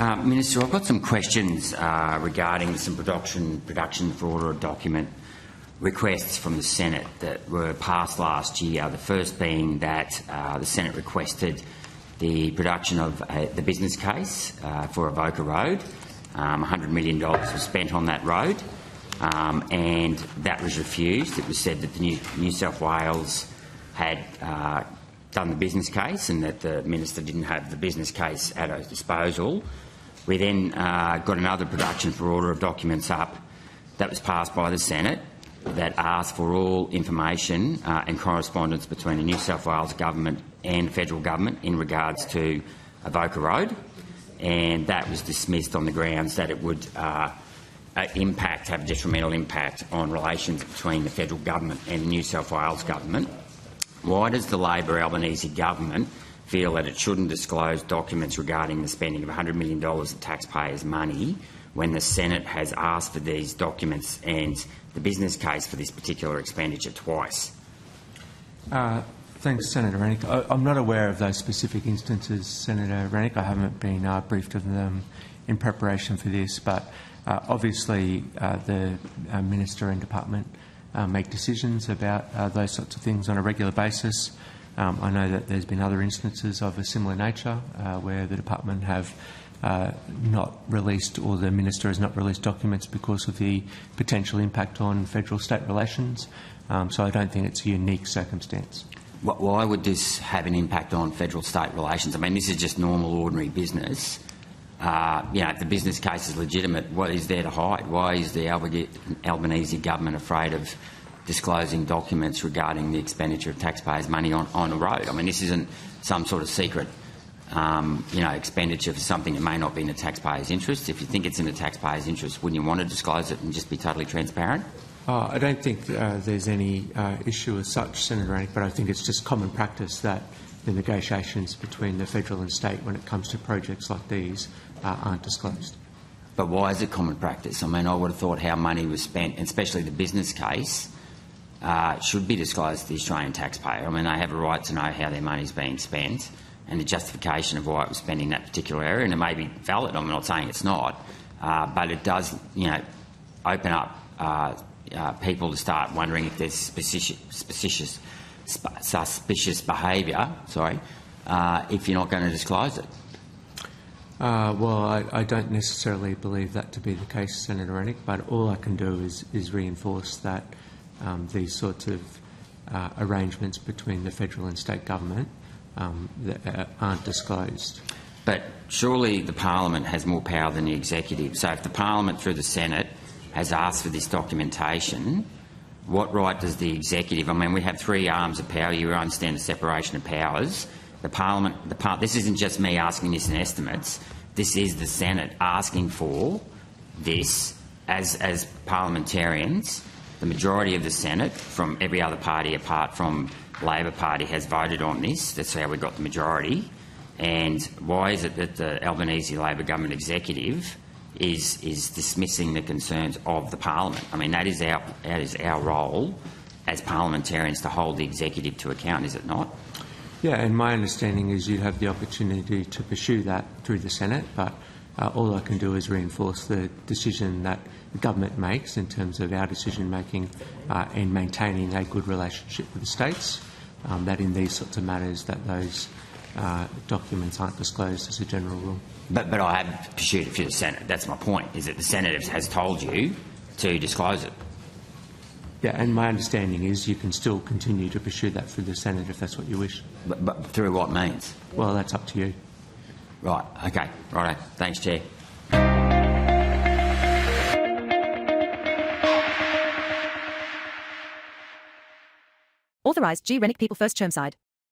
Minister, I've got some questions regarding some production for order of document requests from the Senate that were passed last year. The first being that the Senate requested the production of the business case for Avoca Road. $100 million was spent on that road, and that was refused. It was said that the New South Wales had done the business case and that the minister didn't have the business case at her disposal. We then got another production for order of documents up that was passed by the Senate that asked for all information and correspondence between the New South Wales Government and the Federal Government in regards to Avoca Road, and that was dismissed on the grounds that it would have a detrimental impact on relations between the Federal Government and the New South Wales Government. Why does the Labor Albanese Government feel that it shouldn't disclose documents regarding the spending of $100 million of taxpayers' money when the Senate has asked for these documents and the business case for this particular expenditure twice? Thanks, Senator Rennick. I'm not aware of those specific instances, Senator Rennick. I haven't been briefed of them in preparation for this, but obviously the Minister and Department make decisions about those sorts of things on a regular basis. I know that there's been other instances of a similar nature where the Department have not released, or the Minister has not released documents because of the potential impact on federal-state relations. So I don't think it's a unique circumstance. Why would this have an impact on federal-state relations? I mean, this is just normal, ordinary business. If the business case is legitimate, what is there to hide? Why is the Albanese Government afraid of disclosing documents regarding the expenditure of taxpayers' money on a road? I mean, this isn't some sort of secret expenditure for something that may not be in the taxpayer's interest. If you think it's in the taxpayer's interest, wouldn't you want to disclose it and just be totally transparent? I don't think there's any issue as such, Senator Rennick, but I think it's just common practice that the negotiations between the federal and state when it comes to projects like these aren't disclosed. But why is it common practice? I mean, I would have thought how money was spent, and especially the business case, should be disclosed to the Australian taxpayer. I mean, they have a right to know how their money is being spent and the justification of why it was spent in that particular area, and it may be valid. I'm not saying it's not, but it does, open up people to start wondering if there's suspicious behaviour. If you're not going to disclose it. Well, I don't necessarily believe that to be the case, Senator Rennick, but all I can do is reinforce that these sorts of arrangements between the federal and state government that aren't disclosed. But surely the Parliament has more power than the Executive. So if the Parliament, through the Senate, has asked for this documentation, what right does the Executive? I mean, we have three arms of power. You understand the separation of powers. The Parliament. This isn't just me asking this in estimates. This is the Senate asking for this as parliamentarians. The majority of the Senate, from every other party apart from Labor Party, has voted on this. That's how we got the majority. And why is it that the Albanese Labor Government Executive is dismissing the concerns of the Parliament? I mean, that is our role as parliamentarians to hold the Executive to account, is it not? Yeah, and my understanding is you have the opportunity to pursue that through the Senate, but all I can do is reinforce the decision that the government makes in terms of our decision-making and maintaining a good relationship with the states, that in these sorts of matters that those documents aren't disclosed as a general rule. But I have pursued it through the Senate. That's my point, is that the Senate has told you to disclose it. Yeah, and my understanding is you can still continue to pursue that through the Senate if that's what you wish. But through what means? Well, that's up to you. Right. Okay. Righto. Thanks, Chair. Authorised G. Rennick People First Chermside.